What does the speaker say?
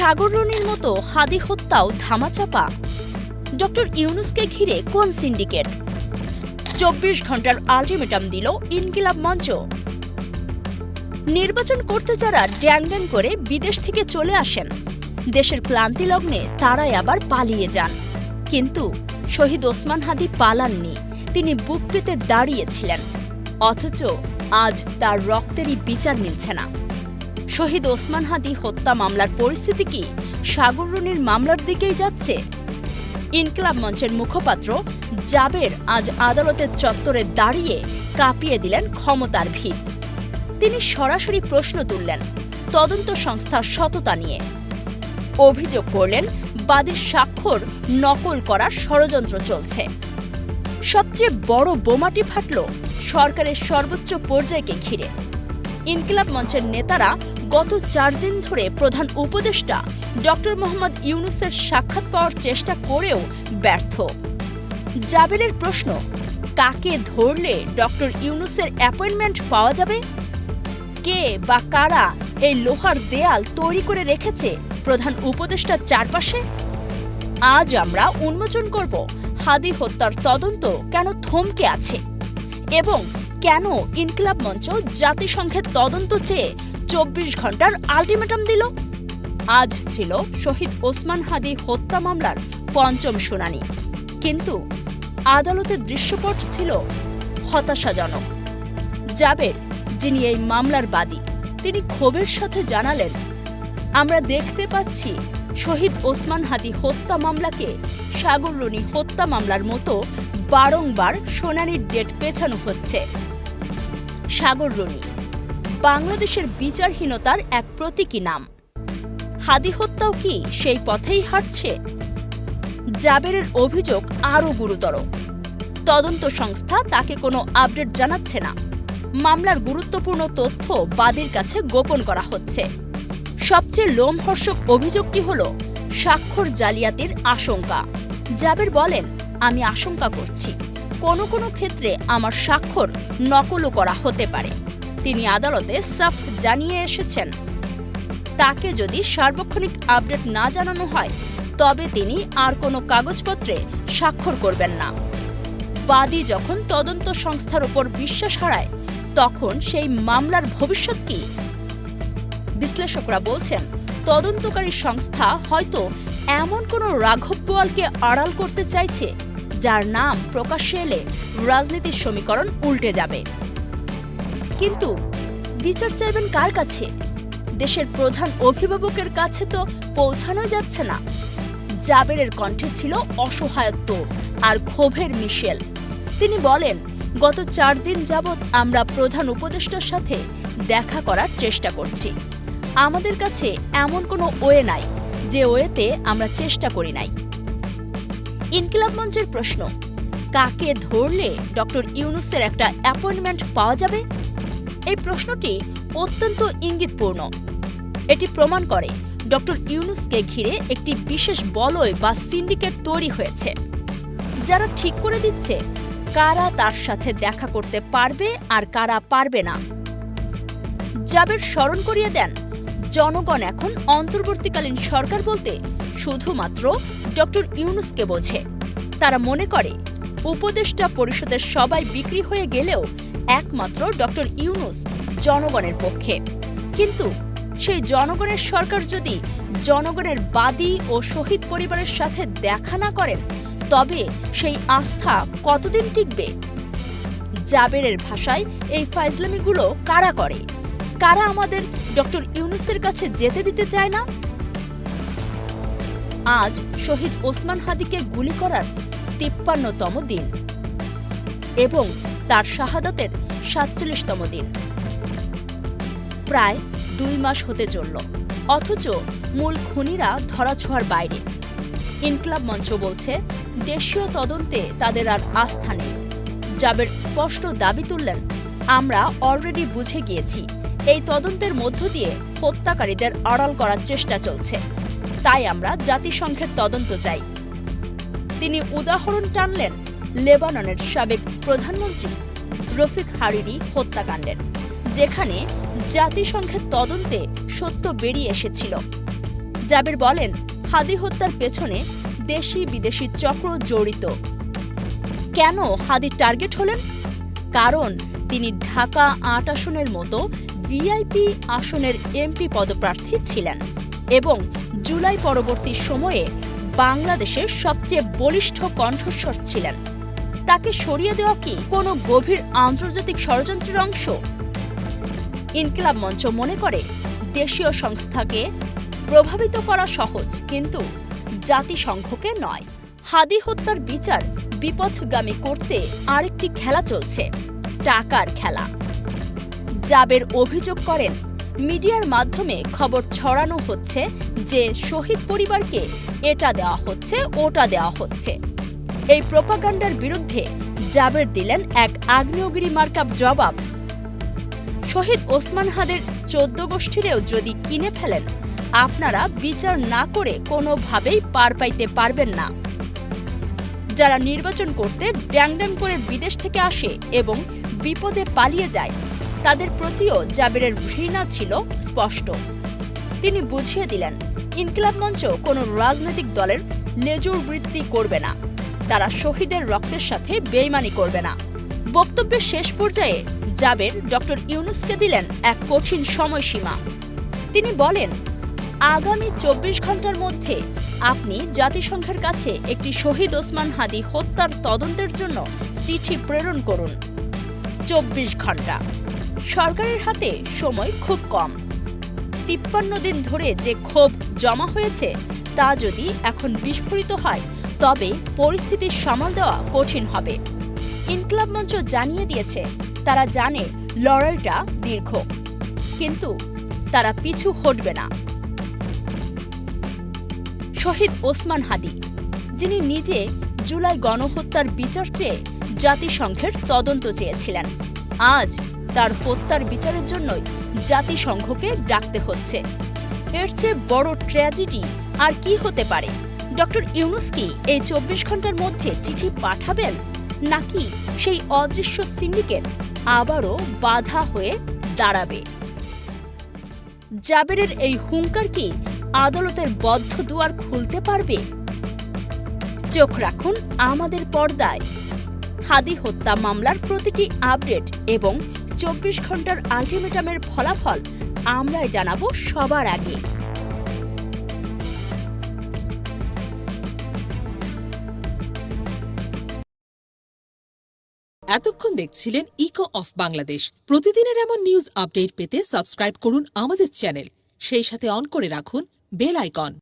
সাগর রনির মতো হাদি হত্যাও ধামাচাপা। ডক্টর ইউনূসকে ঘিরে কোন সিন্ডিকেট? ২৪ ঘন্টার আল্টিমেটাম দিল ইনকিলাব মঞ্চ। নির্বাচন করতে যারা ড্যাং ড্যাং করে বিদেশ থেকে চলে আসেন, দেশের ক্লান্তি লগ্নে তারাই আবার পালিয়ে যান। কিন্তু শহীদ ওসমান হাদি পালাননি, তিনি বুক পেতে দাঁড়িয়েছিলেন। অথচ আজ তার রক্তেরই বিচার মিলছে না। শহীদ ওসমান হাদি হত্যা মামলার পরিস্থিতি কি সাগর রনির মামলার দিকেই যাচ্ছে? ইনকিলাব মঞ্চের মুখপাত্র জাবের আজ আদালতের চত্বরে দাঁড়িয়ে কাঁপিয়ে দিলেন ক্ষমতার ভিত। তিনি সরাসরি প্রশ্ন তুললেন তদন্ত সংস্থার সততা নিয়ে। অভিযোগ করলেন বাদীর স্বাক্ষর নকল করার ষড়যন্ত্র চলছে। সবচেয়ে বড় বোমাটি ফাটল সরকারের সর্বোচ্চ পর্যায়কে ঘিরে। ইনকিলাব মঞ্চের নেতারা গত ৪ দিন ধরে প্রধান উপদেষ্টা ডক্টর মোহাম্মদ ইউনূসের সাক্ষাৎ পাওয়ার চেষ্টা করেও ব্যর্থ। জাবেরের প্রশ্ন, কাকে ধরলে ডক্টর ইউনূসের অ্যাপয়েন্টমেন্ট পাওয়া যাবে? কে বা কারা এই লোহার দেয়াল তৈরি করে রেখেছে প্রধান উপদেষ্টার চারপাশে? আজ আমরা উন্মোচন করব হাদি হত্যার তদন্ত কেন থমকে আছে এবং কেন ইনকিলাব মঞ্চ জাতিসংঘের তদন্ত চেয়ে ২৪ ঘন্টার আল্টিমেটাম দিল। আজ ছিল শহীদ ওসমান হাদি হত্যা মামলার ৫ম শুনানি, কিন্তু আদালতের দৃশ্যপট ছিল হতাশাজনক। জাবের, যিনি এই মামলার বাদী, তিনি ক্ষোভের সাথে জানালেন, আমরা দেখতে পাচ্ছি শহীদ ওসমান হাদি হত্যা মামলাকে সাগর রনি হত্যা মামলার মতো বারংবার শুনানির ডেট পেছানো হচ্ছে। সাগর রনি বাংলাদেশের বিচারহীনতার এক প্রতীকী নাম। হাদি হত্যাও কি সেই পথেই হাঁটছে? জাবেরের অভিযোগ আরও গুরুতর। তদন্ত সংস্থা তাকে কোনো আপডেট জানাচ্ছে না। মামলার গুরুত্বপূর্ণ তথ্য বাদীর কাছে গোপন করা হচ্ছে। সবচেয়ে লোমহর্ষক অভিযোগটি হল স্বাক্ষর জালিয়াতির আশঙ্কা। জাবের বলেন, আমি আশঙ্কা করছি কোনো কোনো ক্ষেত্রে আমার স্বাক্ষর নকলও করা হতে পারে। তিনি আদালতে সাফ জানিয়ে এসেছেন, তাকে যদি সার্বক্ষণিক আপডেট না জানানো হয় তবে তিনি আর কোনো কাগজপত্রে স্বাক্ষর করবেন না। বাদী যখন তদন্ত সংস্থার উপর বিশ্বাস হারায় তখন সেই মামলার ভবিষ্যৎ কি? বিশ্লেষকরা বলছেন, তদন্তকারী সংস্থা হয়তো এমন কোনো রাঘব বোয়ালকে আড়াল করতে চাইছে যার নাম প্রকাশ্যে এলে রাজনীতির সমীকরণ উল্টে যাবে। কিন্তু বিচার চাইবেন কার কাছে? দেশের প্রধান অভিভাবকের কাছে তো পৌঁছানো যাচ্ছে না। জাবেরের কণ্ঠে ছিল অসহায়ত্ব আর ক্ষোভের মিশেল। তিনি বলেন, গত ৪ দিন যাবৎ আমরা প্রধান উপদেষ্টার সাথে দেখা করার চেষ্টা করছি। আমাদের কাছে এমন কোনো ওয়ে নাই যে ওয়েতে আমরা চেষ্টা করি নাই। ইনকিলাব মঞ্চের প্রশ্ন, কাকে ধরলে ডক্টর ইউনূসের একটা অ্যাপয়েন্টমেন্ট পাওয়া যাবে? এই প্রশ্নটি অত্যন্ত ইঙ্গিতপূর্ণ। এটি প্রমাণ করে ডক্টর ইউনূসকে ঘিরে একটি বিশেষ বলয় বা সিন্ডিকেট তৈরি হয়েছে, যারা ঠিক করে দিচ্ছে কারা তার সাথে দেখা করতে পারবে আর কারা পারবে না। জাবের স্মরণ করিয়ে দেন, জনগণ এখন অন্তর্বর্তীকালীন সরকার বলতে শুধুমাত্র ডক্টর ইউনূসকে বোঝে। তারা মনে করে উপদেষ্টা পরিষদের সবাই বিক্রি হয়ে গেলেও একমাত্র ডক্টর ইউনূস জনগণের পক্ষে। কিন্তু সেই জনগণের সরকার যদি জনগণের বাদী ও শহীদ পরিবারের সাথে দেখা না করেন তবে সেই আস্থা কতদিন টিকবে? জাবেরের ভাষায় এই ফাইজলামিগুলো কারা করে? কারা আমাদের ডক্টর ইউনূসের কাছে যেতে দিতে চায় না? আজ শহীদ ওসমান হাদিকে গুলি করার ৫৩তম দিন এবং তার শাহাদাতের ৪৭তম দিন। প্রায় ২ মাস হতে চলল, অথচ মূল খুনিরা ধরাছোঁয়ার বাইরে। ইনকিলাব মঞ্চ বলছে, দেশীয় তদন্তে তাদের আর আস্থা নেই। জাবের স্পষ্ট দাবি তুললেন, আমরা অলরেডি বুঝে গিয়েছি এই তদন্তের মধ্য দিয়ে হত্যাকারীদের আড়াল করার চেষ্টা চলছে, তাই আমরা জাতিসংঘের তদন্ত চাই। তিনি উদাহরণ টানলেন লেবাননের সাবেক প্রধানমন্ত্রী রফিক হারিরি হত্যাকাণ্ডের, যেখানে জাতিসংঘের তদন্তে সত্য বেরিয়ে এসেছিল। জাবের বলেন, হাদি হত্যার পেছনে দেশি বিদেশি চক্র জড়িত। কেন হাদি টার্গেট হলেন? কারণ তিনি ঢাকা ৮ আসনের মতো ভিআইপি আসনের এমপি পদপ্রার্থী ছিলেন এবং জুলাই পরবর্তী সময়ে বাংলাদেশের সবচেয়ে বলিষ্ঠ কণ্ঠস্বর ছিলেন। তাকে সরিয়ে দেওয়া কি কোনো গভীর আন্তর্জাতিক ষড়যন্ত্রের অংশ? ইনকিলাব মঞ্চ মনে করে, দেশীয় সংস্থাকে প্রভাবিত করা সহজ, কিন্তু জাতিসংঘকে নয়। হাদি হত্যার বিচার বিপথগামী করতে আরেকটি খেলা চলছে, টাকার খেলা। জাবের অভিযোগ করেন, মিডিয়ার মাধ্যমে খবর ছড়ানো হচ্ছে যে শহীদ পরিবারকে এটা দেওয়া হচ্ছে, ওটা দেওয়া হচ্ছে। এই প্রোপাগান্ডার বিরুদ্ধে জাবের দিলেন এক আগ্নেয়গিরি মার্কা জবাব। শহীদ ওসমান হাদির ১৪ গোষ্ঠীরেও যদি কিনে ফেলেন, আপনারা বিচার না করে কোনোভাবেই পার পাইতে পারবেন না। যারা নির্বাচন করতে ড্যাং ড্যাং করে বিদেশ থেকে আসে এবং বিপদে পালিয়ে যায়, তাদের প্রতিও জাবেরের ঘৃণা ছিল স্পষ্ট। তিনি বুঝিয়ে দিলেন, ইনকিলাব মঞ্চ কোনো রাজনৈতিক দলের লেজুর বৃত্তি করবে না, তারা শহীদের রক্তের সাথে বেইমানি করবে না। বক্তব্যের শেষ পর্যায়ে জাবের ডক্টর ইউনূসকে দিলেন এক কঠিন সময়সীমা। তিনি বলেন, আগামী ২৪ ঘন্টার মধ্যে আপনি জাতিসংঘের কাছে একটি শহীদ ওসমান হাদি হত্যার তদন্তের জন্য চিঠি প্রেরণ করুন। ২৪ ঘন্টা। সরকারের হাতে সময় খুব কম। ৫৩ দিন ধরে যে ক্ষোভ জমা হয়েছে তা যদি এখন বিস্ফোরিত হয়, তবে পরিস্থিতি সামাল দেওয়া কঠিন হবে। ইনকিলাব মঞ্চ জানিয়ে দিয়েছে, তারা জানে লড়াইটা দীর্ঘ, কিন্তু তারা পিছু হটবে না। শহীদ ওসমান হাদি, যিনি নিজে জুলাই গণহত্যার বিচার চেয়ে জাতিসংঘের তদন্ত চেয়েছিলেন, আজ তার হত্যার বিচারের জন্যই জাতিসংঘকে ডাকতে হচ্ছে। এর চেয়ে বড় ট্র্যাজেডি আর কি হতে পারে? ডক্টর ইউনূস কি এই ২৪ ঘন্টার মধ্যে চিঠি পাঠাবেন, নাকি সেই অদৃশ্য সিন্ডিকেট আবারও বাধা হয়ে দাঁড়াবে? জাবেরের এই হুঙ্কার কি আদালতের বদ্ধ দুয়ার খুলতে পারবে? চোখ রাখুন আমাদের পর্দায়। হাদি হত্যা মামলার প্রতিটি আপডেট এবং ২৪ ঘন্টার আলটিমেটামের ফলাফল আমরাই জানাবো সবার আগে। এতক্ষণ দেখছিলেন ইকো অফ বাংলাদেশ। প্রতিদিনের এমন নিউজ আপডেট পেতে সাবস্ক্রাইব করুন আমাদের চ্যানেল, সেই সাথে অন করে রাখুন বেল আইকন।